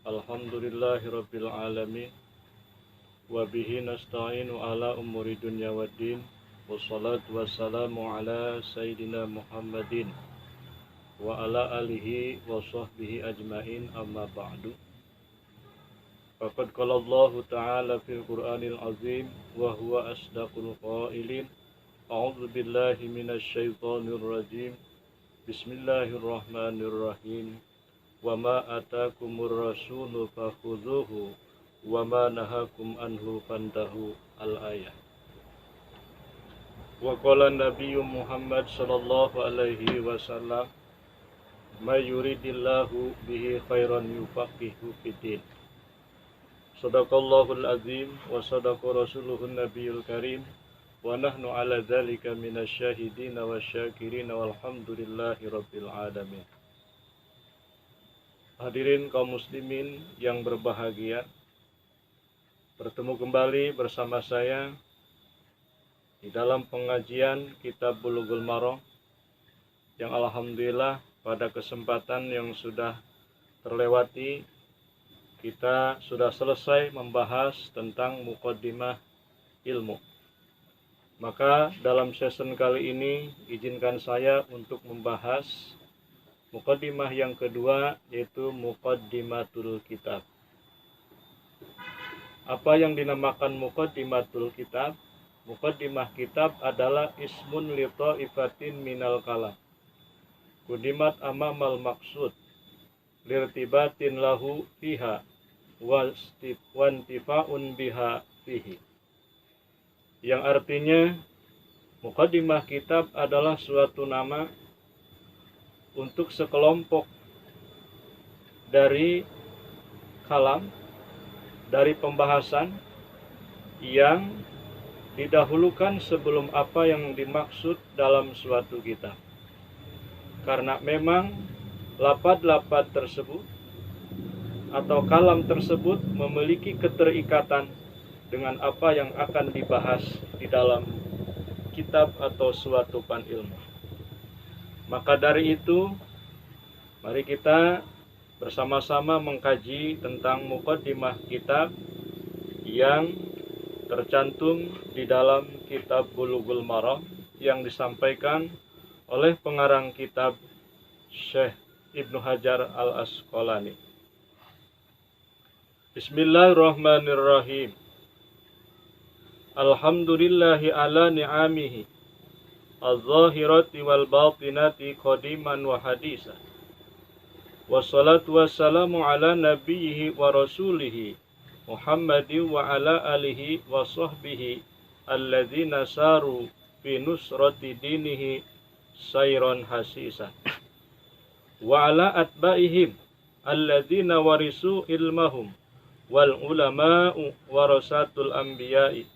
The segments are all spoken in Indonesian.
Alhamdulillahirabbil alamin wa bihi nasta'inu ala umuri dunya waddin wassalatu wassalamu ala sayyidina Muhammadin wa ala alihi wa sahbihi ajmain amma ba'du. Faqad qala Allah ta'ala fil Qur'anil azim wa huwa asdaqul qailin. A'udzu billahi minasy syaithanir rajim. Bismillahirrahmanirrahim. Wa ma atakumur rasulu fakhudhuhu wa ma nahakum anhu fantahu. Al-ayah. Wa qala Nabi Muhammad sallallahu alaihi wasallam, may yuridillahu bihi khairan yufaqihu fiddin. Sadaqallahul azim wa sadaqa rasuluhun nabiyul karim wa nahnu ala dzalika minasyahidin wasyakirin walhamdulillahi rabbil alamin. Hadirin kaum muslimin yang berbahagia, bertemu kembali bersama saya di dalam pengajian Kitab Bulughul Maram yang alhamdulillah pada kesempatan yang sudah terlewati kita sudah selesai membahas tentang muqaddimah ilmu. Maka dalam session kali ini izinkan saya untuk membahas muqaddimah yang kedua, yaitu muqaddimatul kitab. Apa yang dinamakan muqaddimatul kitab? Muqaddimah kitab adalah ismun li ta'ifatin minal kalam. Kudimat amamal maksud lirtibatin lahu fiha wantifa'un biha fihi. Yang artinya muqaddimah kitab adalah suatu nama untuk sekelompok dari kalam, dari pembahasan yang didahulukan sebelum apa yang dimaksud dalam suatu kitab. Karena memang lafaz-lafaz tersebut atau kalam tersebut memiliki keterikatan dengan apa yang akan dibahas di dalam kitab atau suatu pan ilmu. Maka dari itu, mari kita bersama-sama mengkaji tentang muqaddimah kitab yang tercantum di dalam kitab Bulughul Maram yang disampaikan oleh pengarang kitab Syekh Ibnu Hajar Al-Asqalani. Bismillahirrahmanirrahim. Alhamdulillahi ala ni'amihi al-zahirati wal batinati qadiman wa hadisan. Wassalatu wassalamu ala nabiyhi wa rasulihi Muhammadin wa ala alihi wa sahbihi alladzina saru fi nusrati dinihi sayran hasisan. Wa ala atba'ihim alladzina warisu ilmahum wal ulama'u warasatul anbiya'i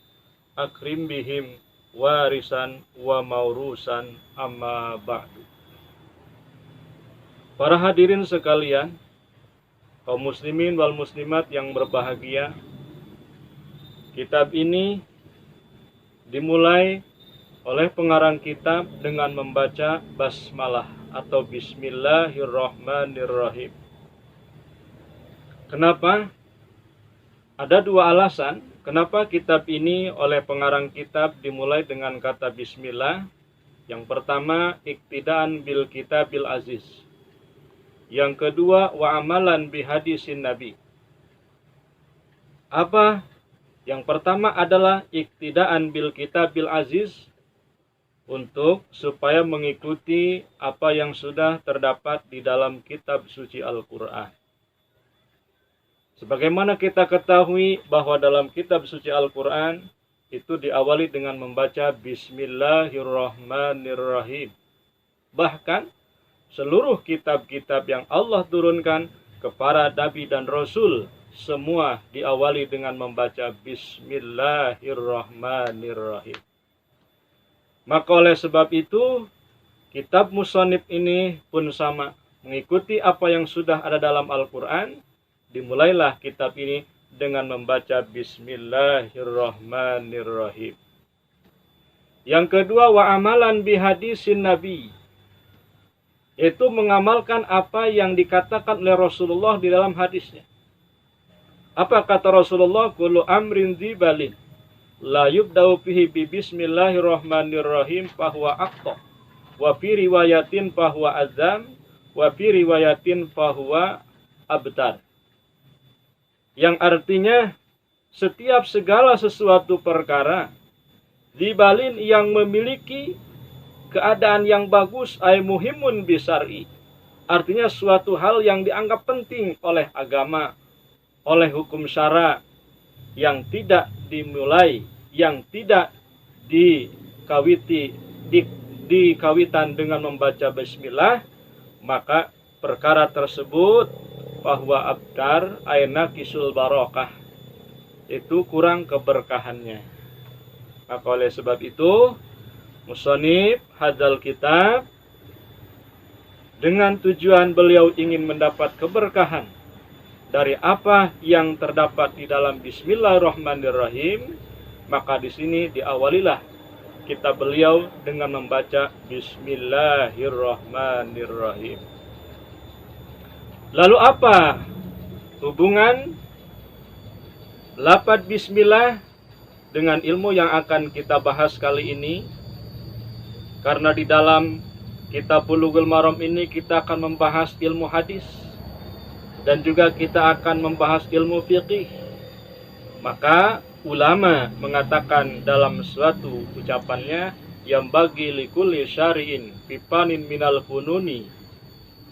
akrim bihim warisan wa maurusan amma ba'du. Para hadirin sekalian, kaum muslimin wal muslimat yang berbahagia, kitab ini dimulai oleh pengarang kitab dengan membaca basmalah atau bismillahirrahmanirrahim. Kenapa? Ada dua alasan kenapa kitab ini oleh pengarang kitab dimulai dengan kata bismillah. Yang pertama, iktidaan bil kitabil aziz. Yang kedua, wa amalan bihadisin nabi. Apa? Yang pertama adalah iktidaan bil kitabil aziz, untuk supaya mengikuti apa yang sudah terdapat di dalam kitab suci Al-Quran. Sebagaimana kita ketahui bahwa dalam kitab suci Al-Quran itu diawali dengan membaca Bismillahirrahmanirrahim. Bahkan seluruh kitab-kitab yang Allah turunkan kepada Nabi dan Rasul semua diawali dengan membaca Bismillahirrahmanirrahim. Maka oleh sebab itu kitab musannif ini pun sama, mengikuti apa yang sudah ada dalam Al-Quran. Dimulailah kitab ini dengan membaca Bismillahirrahmanirrahim. Yang kedua, wa amalan bihadisin nabi, yaitu mengamalkan apa yang dikatakan oleh Rasulullah di dalam hadisnya. Apa kata Rasulullah? Kullu amrin dzibalin la yubda'u fihi bi bismillahirrahmanirrahim fahuwa aqta. Wa fi riwayatin fahuwa azam, wa fi riwayatin fahuwa abtar. Yang artinya setiap segala sesuatu perkara dzibalin yang memiliki keadaan yang bagus ay muhimun bisar'i. Artinya suatu hal yang dianggap penting oleh agama, oleh hukum syara, yang tidak dimulai, yang tidak dikawitan dengan membaca bismillah, maka perkara tersebut bahwa abdar ayna kisul barokah, itu kurang keberkahannya. Maka oleh sebab itu musonib hadzal kitab dengan tujuan beliau ingin mendapat keberkahan dari apa yang terdapat di dalam Bismillahirrahmanirrahim, maka di sini diawalilah kitab beliau dengan membaca Bismillahirrahmanirrahim. Lalu apa hubungan lafaz Bismillah dengan ilmu yang akan kita bahas kali ini? Karena di dalam kitab Bulughul Maram ini kita akan membahas ilmu hadis dan juga kita akan membahas ilmu fiqih. Maka ulama mengatakan dalam suatu ucapannya, yang bagi likulli syari'in pipanin minal fununi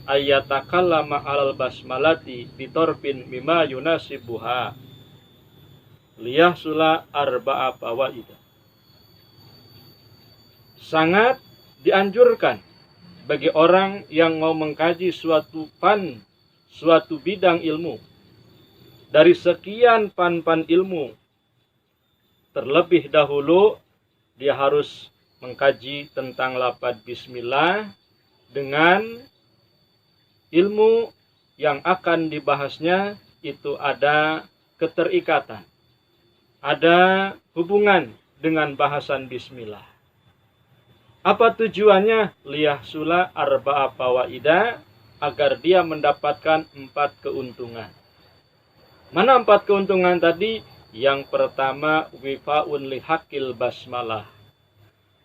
ayyatakallama alal basmalati bitorfin mimma yunasibuha liyahsula arba'a fawaida. Sangat dianjurkan bagi orang yang mau mengkaji suatu bidang ilmu dari sekian pan ilmu, terlebih dahulu dia harus mengkaji tentang lafaz bismillah dengan ilmu yang akan dibahasnya. Itu ada keterikatan, ada hubungan dengan bahasan bismillah. Apa tujuannya? Liyahsula arba'a fawaida, agar dia mendapatkan 4 keuntungan. Mana 4 keuntungan tadi? Yang pertama, wifa'un lihaqil basmalah,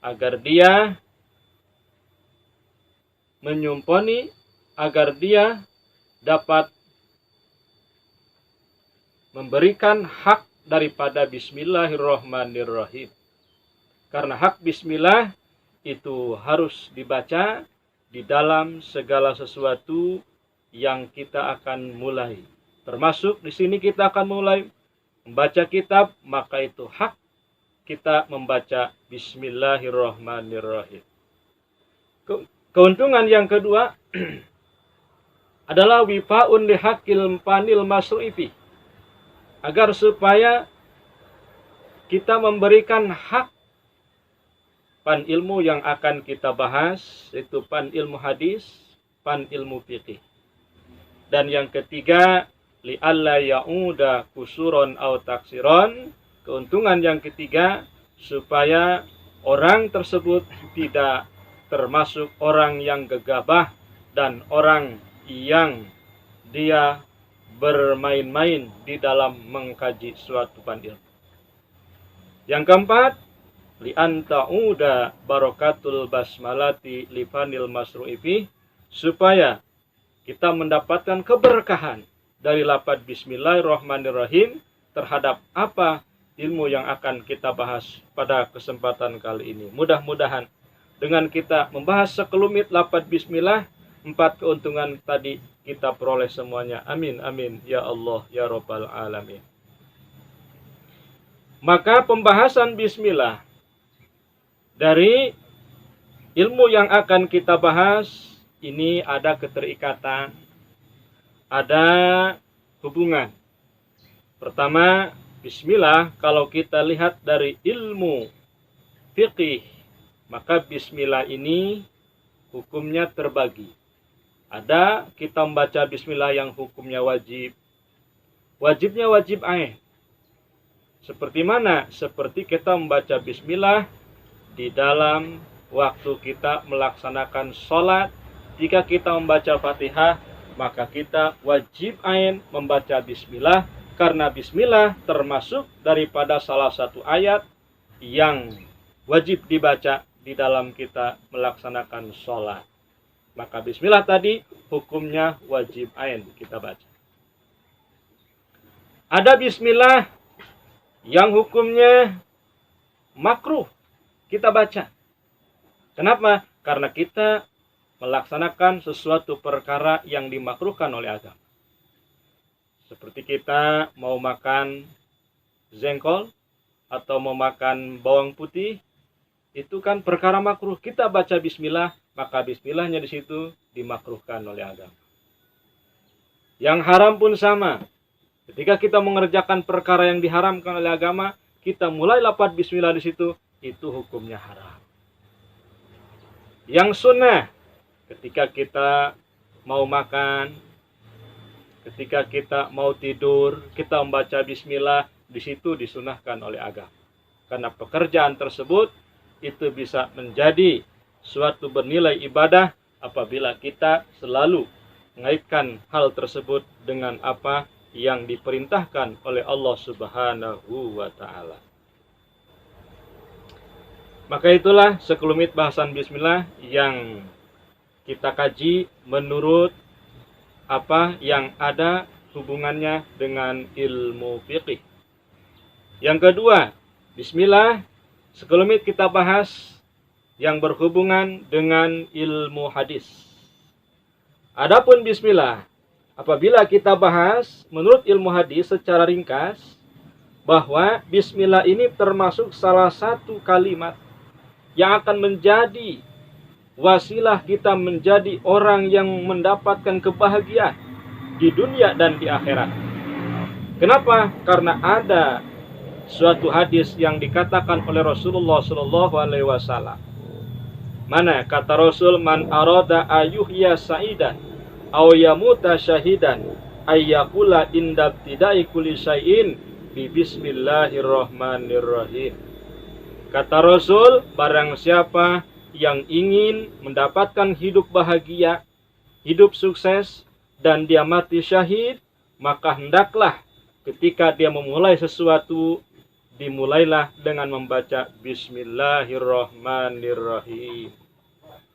agar dia menyumponi, agar dia dapat memberikan hak daripada Bismillahirrahmanirrahim. Karena hak bismillah itu harus dibaca di dalam segala sesuatu yang kita akan mulai. Termasuk di sini kita akan mulai membaca kitab, maka itu hak kita membaca Bismillahirrahmanirrahim. Keuntungan yang kedua adalah wifa'un lihaqil panil masru'ifi, agar supaya kita memberikan hak pan ilmu yang akan kita bahas, yaitu pan ilmu hadis, pan ilmu fiqih. Dan yang ketiga, li'alla ya'uda kusuron au taksiron. Keuntungan yang ketiga, supaya orang tersebut tidak termasuk orang yang gegabah dan orang yang dia bermain-main di dalam mengkaji suatu pan ilmu. Yang keempat, li'anta'uda barokatul basmalati lifanil masru'ifi, supaya kita mendapatkan keberkahan dari lafaz Bismillahirrahmanirrahim terhadap apa ilmu yang akan kita bahas pada kesempatan kali ini. Mudah-mudahan dengan kita membahas sekelumit lafaz Bismillah, 4 keuntungan tadi kita peroleh semuanya. Amin, amin, ya Allah, ya Rabbal Alamin. Maka pembahasan Bismillah dari ilmu yang akan kita bahas ini ada keterikatan, ada hubungan. Pertama, bismillah kalau kita lihat dari ilmu fiqih, maka bismillah ini hukumnya terbagi. Ada kita membaca bismillah yang hukumnya wajib. Wajibnya wajib ain. Seperti mana? Seperti kita membaca bismillah di dalam waktu kita melaksanakan sholat. Jika kita membaca Fatihah, maka kita wajib ain membaca bismillah Karena bismillah termasuk daripada salah satu ayat yang wajib dibaca di dalam kita melaksanakan sholat. Maka bismillah tadi hukumnya wajib ain kita baca. Ada bismillah yang hukumnya makruh kita baca. Kenapa? Karena kita melaksanakan sesuatu perkara yang dimakruhkan oleh agama. Seperti kita mau makan jengkol atau mau makan bawang putih, itu kan perkara makruh. Kita baca bismillah, maka bismillahnya di situ dimakruhkan oleh agama. Yang haram pun sama. Ketika kita mengerjakan perkara yang diharamkan oleh agama, kita mulai lafaz bismillah di situ, itu hukumnya haram. Yang sunnah, ketika kita mau makan, ketika kita mau tidur, kita membaca bismillah, di situ disunahkan oleh agama. Karena pekerjaan tersebut itu bisa menjadi suatu bernilai ibadah apabila kita selalu mengaitkan hal tersebut dengan apa yang diperintahkan oleh Allah Subhanahu wa ta'ala. Maka itulah sekelumit bahasan bismillah yang kita kaji menurut apa yang ada hubungannya dengan ilmu fiqih. Yang kedua, bismillah sekelumit kita bahas yang berhubungan dengan ilmu hadis. Adapun bismillah, apabila kita bahas menurut ilmu hadis secara ringkas, bahwa bismillah ini termasuk salah satu kalimat yang akan menjadi wasilah kita menjadi orang yang mendapatkan kebahagiaan di dunia dan di akhirat. Kenapa? Karena ada suatu hadis yang dikatakan oleh Rasulullah SAW. Mana kata Rasul, man arada ayuhya sa'idan aw yamuta syahidan ayyakula inda ibtidai kulli syai'in bi bismillahirrahmanirrahim. Kata Rasul, barang siapa yang ingin mendapatkan hidup bahagia, hidup sukses, dan dia mati syahid, maka hendaklah ketika dia memulai sesuatu, dimulailah dengan membaca bismillahirrahmanirrahim.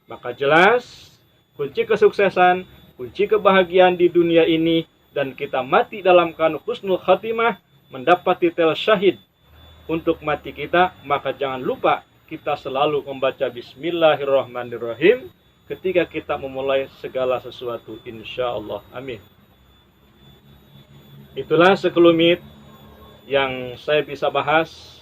Maka jelas, kunci kesuksesan, kunci kebahagiaan di dunia ini, dan kita mati dalam keadaan husnul khatimah, mendapat titel syahid untuk mati kita, maka jangan lupa kita selalu membaca bismillahirrahmanirrahim ketika kita memulai segala sesuatu, insya Allah. Amin. Itulah sekelumit yang saya bisa bahas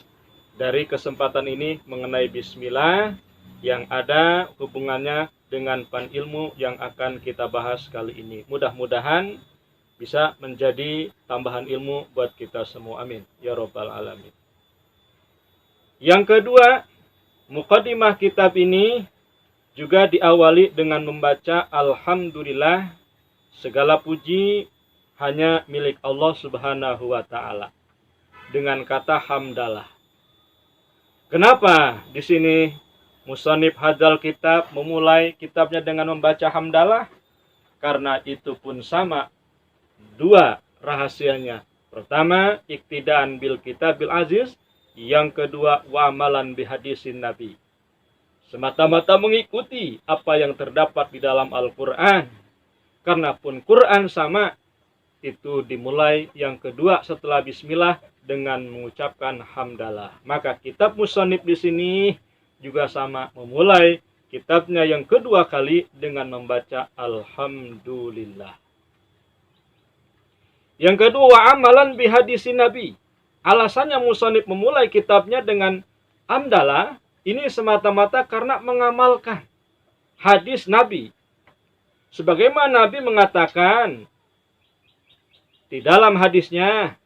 dari kesempatan ini mengenai bismillah yang ada hubungannya dengan pan ilmu yang akan kita bahas kali ini. Mudah-mudahan bisa menjadi tambahan ilmu buat kita semua. Amin. Ya Rabbal Alamin. Yang kedua, muqaddimah kitab ini juga diawali dengan membaca Alhamdulillah, segala puji hanya milik Allah Subhanahu wa ta'ala, dengan kata hamdalah. Kenapa di sini musannif hadzal kitab memulai kitabnya dengan membaca hamdalah? Karena itu pun sama dua rahasianya. Pertama, iktidaan bil kitabil aziz. Yang kedua, wa amalan bihadisin Nabi. Semata-mata mengikuti apa yang terdapat di dalam Al-Quran. Karena pun Quran sama, itu dimulai yang kedua setelah bismillah dengan mengucapkan hamdalah. Maka kitab musannif di sini juga sama, memulai kitabnya yang kedua kali dengan membaca Alhamdulillah. Yang kedua, wa amalan bihadisin Nabi. Alasannya musannif memulai kitabnya dengan hamdalah ini semata-mata karena mengamalkan hadis Nabi. Sebagaimana Nabi mengatakan di dalam hadisnya,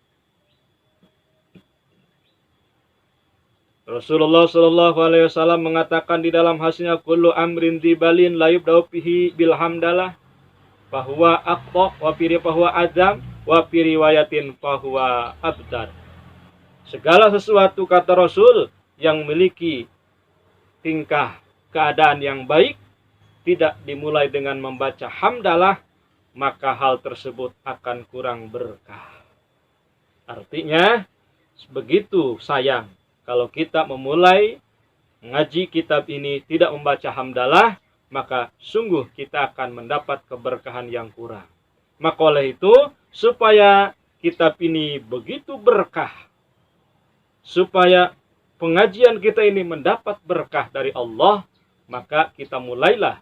Rasulullah SAW mengatakan di dalam hadisnya, kullu amrin dibalin la yubda'u bihi bilhamdalah fahuwa aqta wa fi fahuwa azam wa fi riwayatin fahuwa abdar. Segala sesuatu, kata Rasul, yang memiliki tingkah keadaan yang baik tidak dimulai dengan membaca hamdalah, maka hal tersebut akan kurang berkah. Artinya, begitu sayang kalau kita memulai ngaji kitab ini tidak membaca hamdalah, maka sungguh kita akan mendapat keberkahan yang kurang. Maka oleh itu, supaya kitab ini begitu berkah, supaya pengajian kita ini mendapat berkah dari Allah, maka kita mulailah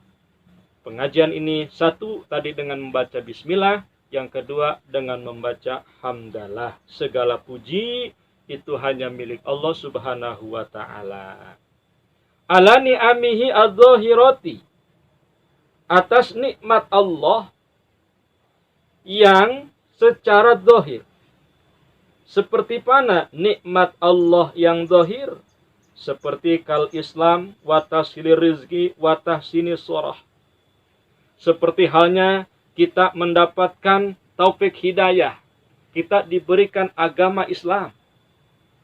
pengajian ini, satu tadi dengan membaca bismillah, yang kedua dengan membaca hamdalah. Segala puji itu hanya milik Allah Subhanahu wa ta'ala. Ala ni'amihi adh-dhahirati, atas nikmat Allah yang secara zahir. Seperti mana nikmat Allah yang zahir? Seperti kal Islam wa tashilir rizki wa tahsini surah. Seperti halnya kita mendapatkan taufik hidayah, kita diberikan agama Islam.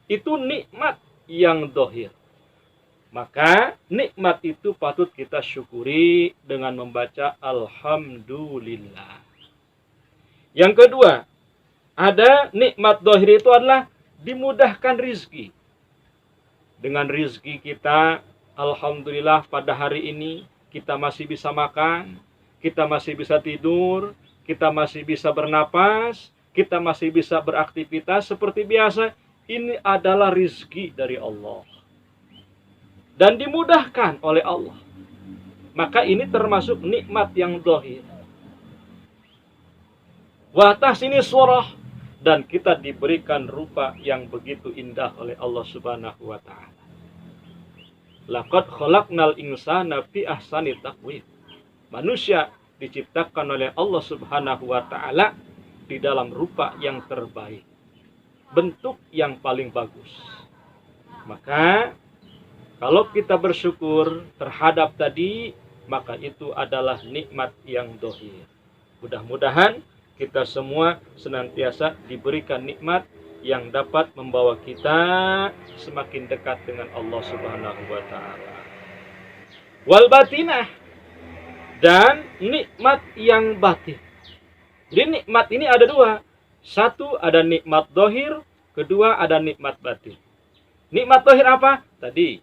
Itu nikmat yang zahir. Maka nikmat itu patut kita syukuri dengan membaca alhamdulillah. Yang kedua, ada nikmat zahir itu adalah dimudahkan rizki. Dengan rizki kita, alhamdulillah pada hari ini kita masih bisa makan, kita masih bisa tidur, kita masih bisa bernapas, kita masih bisa beraktivitas seperti biasa. Ini adalah rizki dari Allah. Dan dimudahkan oleh Allah. Maka ini termasuk nikmat yang zahir. Wa tahsini surah, dan kita diberikan rupa yang begitu indah oleh Allah Subhanahu wa ta'ala. Laqad khalaqnal insana fi ahsani taqwim. Manusia diciptakan oleh Allah Subhanahu wa ta'ala di dalam rupa yang terbaik, bentuk yang paling bagus. Maka kalau kita bersyukur terhadap tadi, maka itu adalah nikmat yang zahir. Mudah-mudahan kita semua senantiasa diberikan nikmat yang dapat membawa kita semakin dekat dengan Allah Subhanahu wa ta'ala. Wal batinah, dan nikmat yang batin. Jadi nikmat ini ada dua. Satu ada nikmat zahir, kedua ada nikmat batin. Nikmat zahir apa? Tadi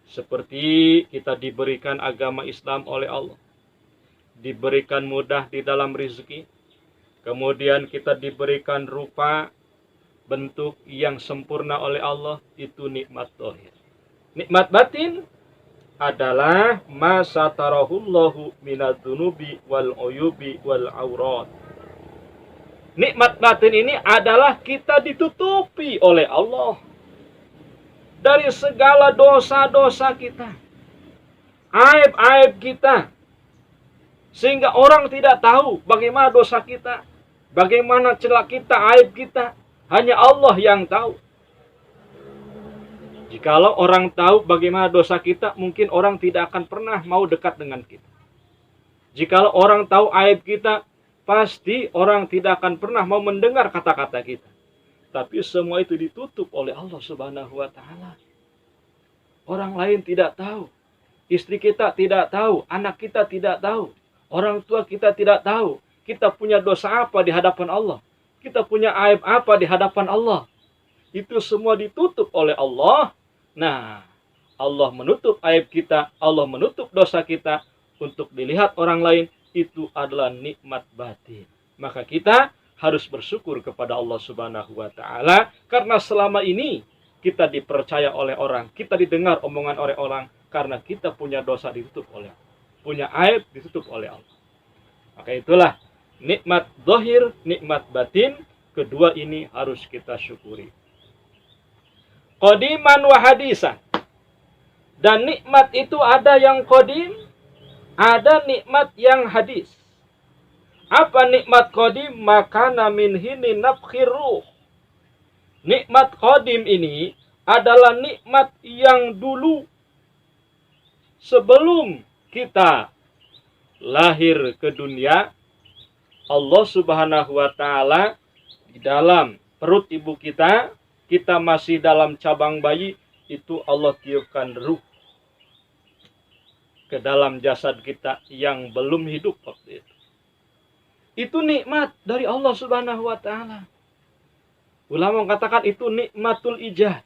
seperti kita diberikan agama Islam oleh Allah, diberikan mudah di dalam rezeki, kemudian kita diberikan rupa bentuk yang sempurna oleh Allah, itu nikmat zahir. Nikmat batin adalah ma satarahullahu minadzunubi wal uyubi wal aurat. Nikmat batin ini adalah kita ditutupi oleh Allah dari segala dosa-dosa kita, aib-aib kita, sehingga orang tidak tahu bagaimana dosa kita, bagaimana celah kita, aib kita. Hanya Allah yang tahu. Jikalau orang tahu bagaimana dosa kita, mungkin orang tidak akan pernah mau dekat dengan kita. Jikalau orang tahu aib kita, pasti orang tidak akan pernah mau mendengar kata-kata kita. Tapi semua itu ditutup oleh Allah Subhanahu wa ta'ala. Orang lain tidak tahu. Istri kita tidak tahu. Anak kita tidak tahu. Orang tua kita tidak tahu. Kita punya dosa apa di hadapan Allah. Kita punya aib apa di hadapan Allah. Itu semua ditutup oleh Allah. Nah, Allah menutup aib kita. Allah menutup dosa kita. Untuk dilihat orang lain. Itu adalah nikmat batin. Maka kita harus bersyukur kepada Allah Subhanahu wa ta'ala. Karena selama ini kita dipercaya oleh orang. Kita didengar omongan oleh orang. Karena kita punya dosa ditutup oleh Allah. Punya aib ditutup oleh Allah. Maka itulah nikmat zahir, nikmat batin. Kedua ini harus kita syukuri. Qadiman wa hadisan. Dan nikmat itu ada yang qadim, ada nikmat yang hadis. Apa nikmat qadim? Makana min hini nafkhir ruh. Nikmat qadim ini adalah nikmat yang dulu sebelum kita lahir ke dunia, Allah Subhanahu wa ta'ala di dalam perut ibu kita, kita masih dalam cabang bayi, itu Allah tiupkan ruh ke dalam jasad kita yang belum hidup waktu itu. Itu nikmat dari Allah Subhanahu wa ta'ala. Ulama mengatakan itu nikmatul ijad.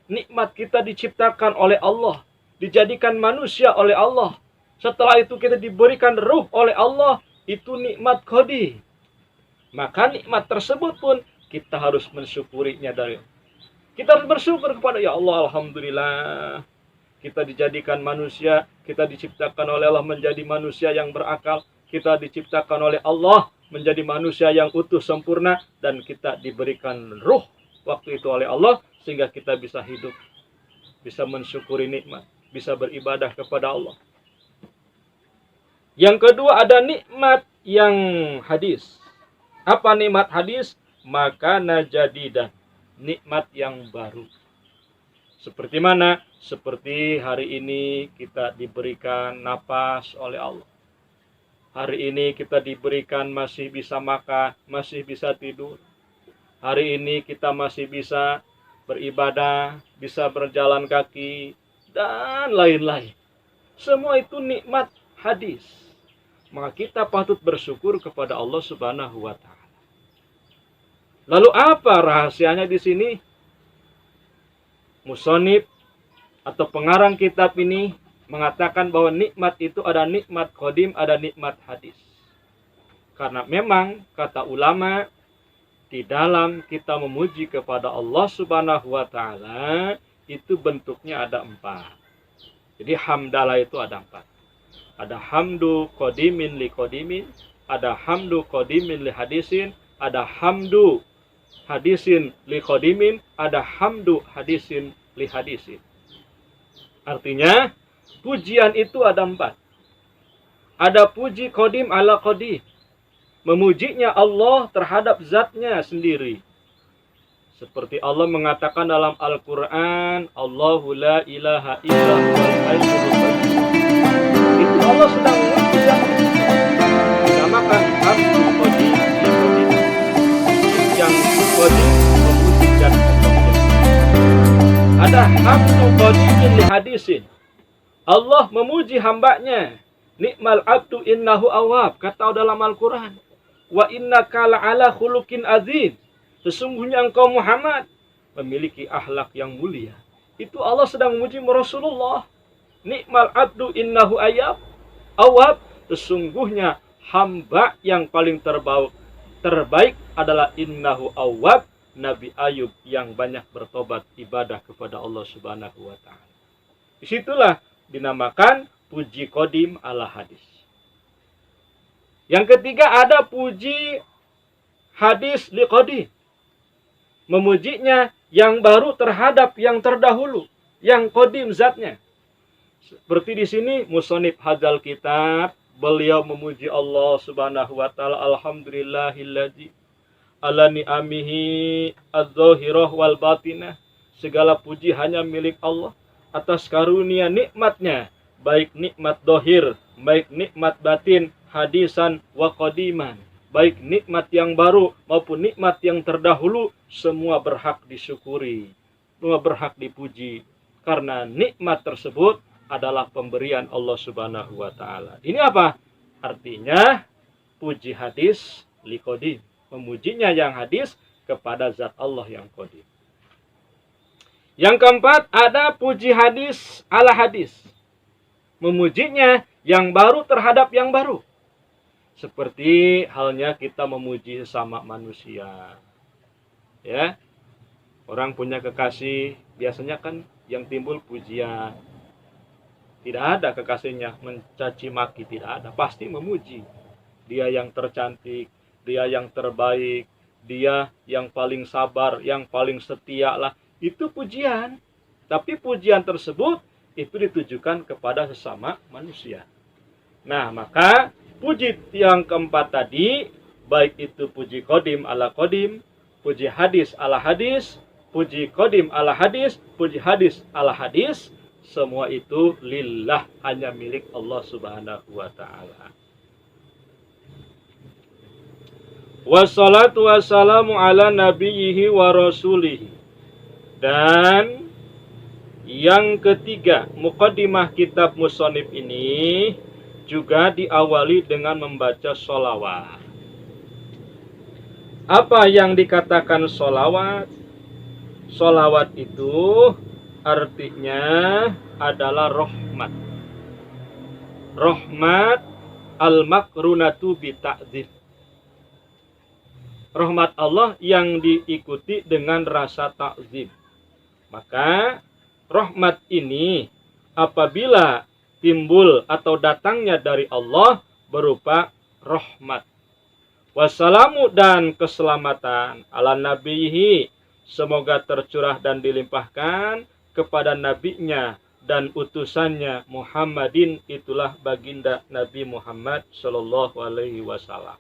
Nikmat kita diciptakan oleh Allah, dijadikan manusia oleh Allah. Setelah itu kita diberikan ruh oleh Allah, itu nikmat qadim. Maka nikmat tersebut pun kita harus mensyukurinya kita harus bersyukur kepada ya Allah, alhamdulillah. Kita dijadikan manusia, kita diciptakan oleh Allah menjadi manusia yang berakal, kita diciptakan oleh Allah menjadi manusia yang utuh sempurna, dan kita diberikan ruh waktu itu oleh Allah sehingga kita bisa hidup, bisa mensyukuri nikmat, bisa beribadah kepada Allah. Yang kedua ada nikmat yang hadis. Apa nikmat hadis? Makanan jadidan, nikmat yang baru. Seperti mana? Seperti hari ini kita diberikan napas oleh Allah. Hari ini kita diberikan masih bisa makan, masih bisa tidur. Hari ini kita masih bisa beribadah, bisa berjalan kaki, dan lain-lain. Semua itu nikmat hadis. Maka kita patut bersyukur kepada Allah Subhanahu wa Ta'ala. Lalu apa rahasianya di sini? Musonib atau pengarang kitab ini mengatakan bahwa nikmat itu ada nikmat qadim, ada nikmat hadis. Karena memang kata ulama, di dalam kita memuji kepada Allah Subhanahu wa Ta'ala itu bentuknya ada 4. Jadi hamdalah itu ada 4. Ada hamdu qadimin li qadimin, ada hamdu qadimin li hadisin, ada hamdu hadisin li qadimin, ada hamdu hadisin li hadisin. Artinya pujian itu ada 4. Ada puji qadim ala qadim, memujinya Allah terhadap zatnya sendiri. Seperti Allah mengatakan dalam Al-Quran, Allahu la ilaha illa huwal hayyul qayyum. Itu Allah sedang memuji zatnya. Dinamakan hamdu qadim li qadim. Yang qadim memuji zat Allah. Ada hamdu qadimin li hadisin. Allah memuji hambanya. Ni'mal abdu innahu awwab. Kata dalam Al-Quran. Wa innaka la'ala khuluqin azim. Sesungguhnya engkau Muhammad memiliki akhlak yang mulia. Itu Allah sedang memuji Rasulullah. Ni'mal abdu innahu awwab. Sesungguhnya hamba yang paling terbaik adalah innahu awwab, Nabi Ayub yang banyak bertobat ibadah kepada Allah Subhanahu wa Ta'ala. Disitulah dinamakan puji qadim ala hadis. Yang ketiga ada puji hadis li qadim. Memujinya yang baru terhadap yang terdahulu, yang qadim zatnya. Seperti di sini musonib hadzal kitab, beliau memuji Allah Subhanahu wa Ta'ala, alhamdulillahilladzi ala ni'amihi adz-dzahirah wal batinah. Segala puji hanya milik Allah atas karunia nikmatnya, baik nikmat dohir, baik nikmat batin, hadisan wa qadiman, baik nikmat yang baru maupun nikmat yang terdahulu, semua berhak disyukuri, semua berhak dipuji, karena nikmat tersebut adalah pemberian Allah Subhanahu wa Ta'ala. Ini apa? Artinya puji hadis li qadim, memujinya yang hadis kepada zat Allah yang qadim. Yang keempat ada puji hadis ala hadis, memujinya yang baru terhadap yang baru. Seperti halnya kita memuji sesama manusia. Ya. Orang punya kekasih, biasanya kan yang timbul pujian. Tidak ada kekasihnya mencaci maki, tidak ada. Pasti memuji. Dia yang tercantik, dia yang terbaik, dia yang paling sabar, yang paling setia lah. Itu pujian. Tapi pujian tersebut itu ditujukan kepada sesama manusia. Nah, maka puji yang keempat tadi, baik itu puji qadim ala qadim, puji hadis ala hadis, puji qadim ala hadis, puji hadis ala hadis, semua itu lillah, hanya milik Allah Subhanahu wa Ta'ala. Wassalatu wassalamu ala nabiyhi wa rasulihi. Dan yang ketiga, muqaddimah kitab musonib ini juga diawali dengan membaca sholawat. Apa yang dikatakan sholawat? Sholawat itu artinya adalah rahmat. Rahmat al-makrunatu bita'dzim. Rahmat Allah yang diikuti dengan rasa takzim. Maka rahmat ini apabila timbul atau datangnya dari Allah berupa rahmat. Wassalamu dan keselamatan ala nabihi, semoga tercurah dan dilimpahkan kepada nabinya dan utusannya Muhammadin, itulah baginda Nabi Muhammad sallallahu alaihi wasallam.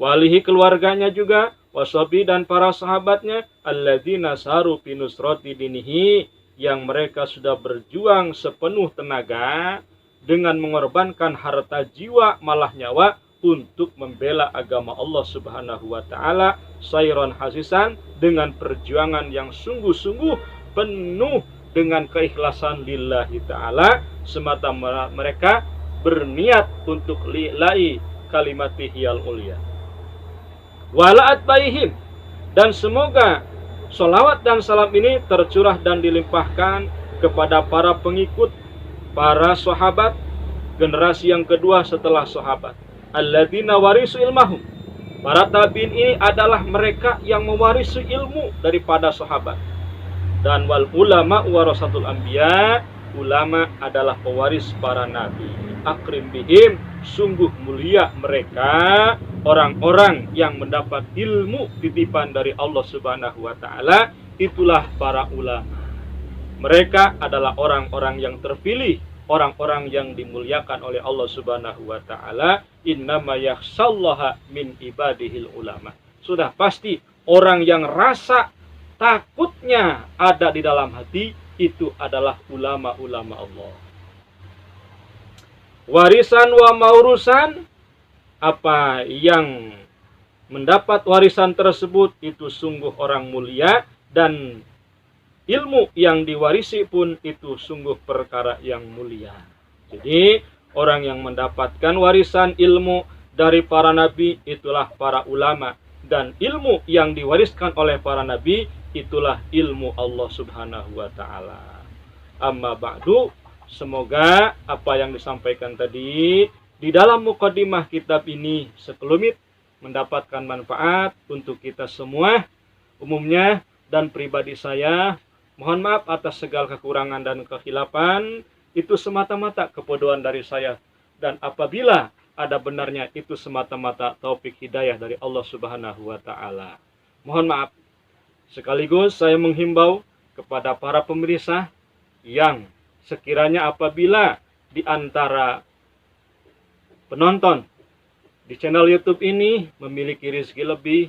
Walihi keluarganya juga, wasobi dan para sahabatnya, alladzina saru fi nusrati dinihi, yang mereka sudah berjuang sepenuh tenaga dengan mengorbankan harta jiwa malah nyawa untuk membela agama Allah Subhanahu wa taala, sayron hasisan, dengan perjuangan yang sungguh-sungguh penuh dengan keikhlasan lillahi taala, semata mereka berniat untuk lillahi kalimatihil ulia. Wala'at baihim, dan semoga sholawat dan salam ini tercurah dan dilimpahkan kepada para pengikut, para sahabat, generasi yang kedua setelah sahabat. Alladzina warisu ilmahum, para tabi'in ini adalah mereka yang mewarisi ilmu daripada sahabat. Dan wal ulama warasatul anbiya, ulama adalah pewaris para nabi. Akrim bihim, sungguh mulia mereka, orang-orang yang mendapat ilmu titipan dari Allah Subhanahu wa taala, itulah para ulama. Mereka adalah orang-orang yang terpilih, orang-orang yang dimuliakan oleh Allah Subhanahu wa taala. Innama yakhshallaha min ibadihil ulama. Sudah pasti orang yang rasa takutnya ada di dalam hati itu adalah ulama-ulama Allah. Warisan wa maurusan, apa yang mendapat warisan tersebut itu sungguh orang mulia, dan ilmu yang diwarisi pun itu sungguh perkara yang mulia. Jadi orang yang mendapatkan warisan ilmu dari para nabi itulah para ulama, dan ilmu yang diwariskan oleh para nabi itulah ilmu Allah Subhanahu wa taala. Amma ba'du, semoga apa yang disampaikan tadi di dalam mukadimah kitab ini sekelumit mendapatkan manfaat untuk kita semua umumnya, dan pribadi saya mohon maaf atas segala kekurangan dan kekhilafan, itu semata-mata kebodohan dari saya, dan apabila ada benarnya itu semata-mata taufik hidayah dari Allah Subhanahu wa taala. Mohon maaf. Sekaligus saya menghimbau kepada para pemirsa yang sekiranya apabila di antara penonton di channel YouTube ini memiliki rezeki lebih,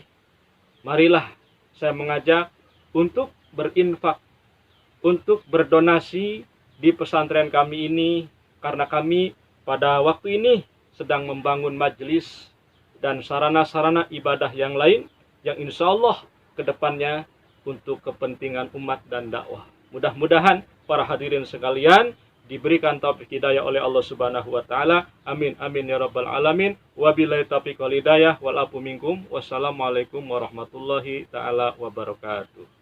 marilah saya mengajak untuk berinfak, untuk berdonasi di pesantren kami ini, karena kami pada waktu ini sedang membangun majelis dan sarana-sarana ibadah yang lain yang insya Allah kedepannya untuk kepentingan umat dan dakwah. Mudah-mudahan para hadirin sekalian diberikan taufik hidayah oleh Allah Subhanahu wa taala. Amin amin ya rabbal alamin. Wabillahi taufiq wal hidayah wal afu minkum. Wassalamualaikum warahmatullahi taala wabarakatuh.